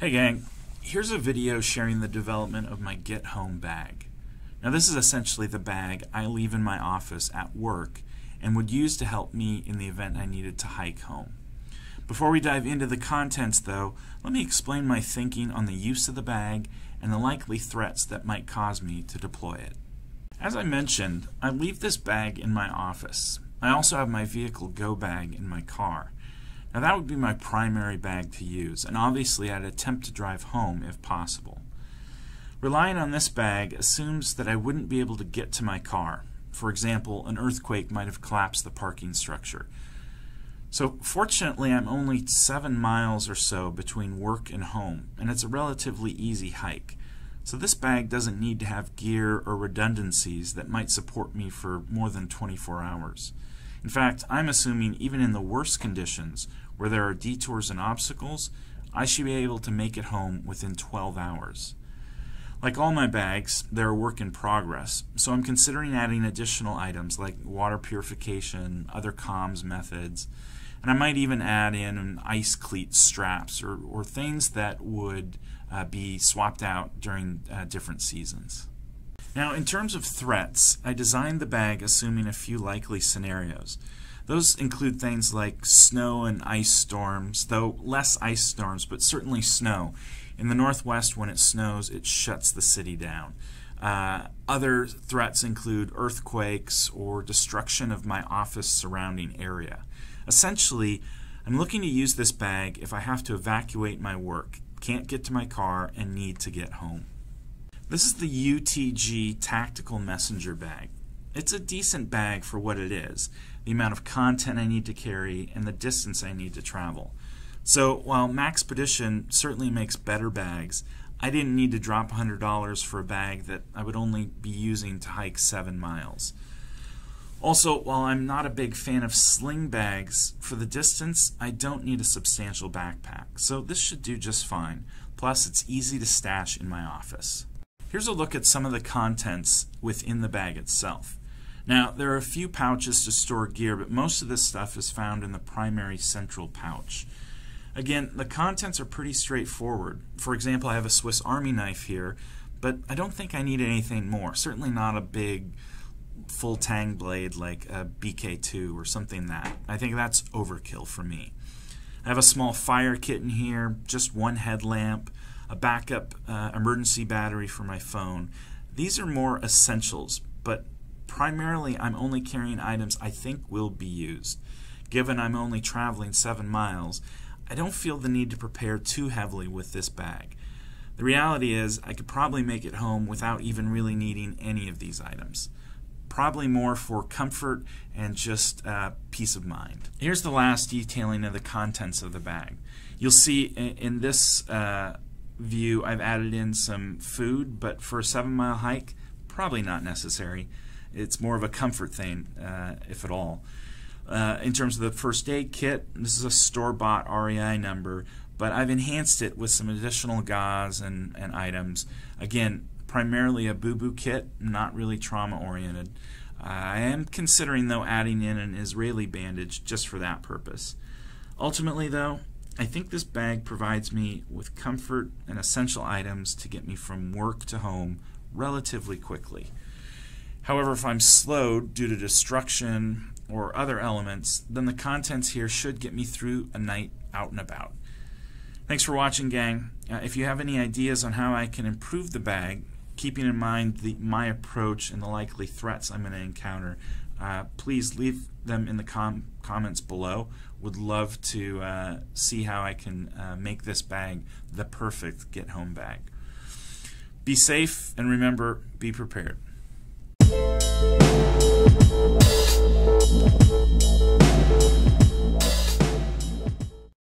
Hey gang, here's a video sharing the development of my Get Home bag. Now this is essentially the bag I leave in my office at work and would use to help me in the event I needed to hike home. Before we dive into the contents though, let me explain my thinking on the use of the bag and the likely threats that might cause me to deploy it. As I mentioned, I leave this bag in my office. I also have my vehicle go bag in my car. Now that would be my primary bag to use, and obviously I'd attempt to drive home if possible. Relying on this bag assumes that I wouldn't be able to get to my car. For example, an earthquake might have collapsed the parking structure. So fortunately I'm only 7 miles or so between work and home, and it's a relatively easy hike. So this bag doesn't need to have gear or redundancies that might support me for more than 24 hours. In fact, I'm assuming even in the worst conditions, where there are detours and obstacles, I should be able to make it home within 12 hours. Like all my bags, they're a work in progress, so I'm considering adding additional items like water purification, other comms methods, and I might even add in an ice cleat straps or things that would be swapped out during different seasons. Now, in terms of threats, I designed the bag assuming a few likely scenarios. Those include things like snow and ice storms, though less ice storms, but certainly snow. In the Northwest, when it snows, it shuts the city down. Other threats include earthquakes or destruction of my office surrounding area. Essentially, I'm looking to use this bag if I have to evacuate my work, can't get to my car, and need to get home. This is the UTG Tactical Messenger Bag. It's a decent bag for what it is, the amount of content I need to carry, and the distance I need to travel. So while Maxpedition certainly makes better bags, I didn't need to drop $100 for a bag that I would only be using to hike 7 miles. Also, while I'm not a big fan of sling bags, for the distance I don't need a substantial backpack, so this should do just fine. Plus it's easy to stash in my office. Here's a look at some of the contents within the bag itself. Now, there are a few pouches to store gear, but most of this stuff is found in the primary central pouch. Again, the contents are pretty straightforward. For example, I have a Swiss Army knife here, but I don't think I need anything more. Certainly not a big full tang blade like a BK2 or something that. I think that's overkill for me. I have a small fire kit in here, just one headlamp, a backup emergency battery for my phone. These are more essentials, but primarily I'm only carrying items I think will be used. Given I'm only traveling 7 miles, I don't feel the need to prepare too heavily with this bag. The reality is I could probably make it home without even really needing any of these items. Probably more for comfort and just peace of mind. Here's the last detailing of the contents of the bag. You'll see in this view I've added in some food, but for a 7-mile hike, probably not necessary. It's more of a comfort thing, if at all. In terms of the first aid kit, this is a store-bought REI number, but I've enhanced it with some additional gauze and items. Again, primarily a boo-boo kit, not really trauma-oriented. I am considering, though, adding in an Israeli bandage just for that purpose. Ultimately, though, I think this bag provides me with comfort and essential items to get me from work to home relatively quickly. However, if I'm slowed due to destruction or other elements, then the contents here should get me through a night out and about. Thanks for watching, gang. If you have any ideas on how I can improve the bag, keeping in mind my approach and the likely threats I'm going to encounter, please leave them in the comments below. Would love to see how I can make this bag the perfect get-home bag. Be safe, and remember, be prepared.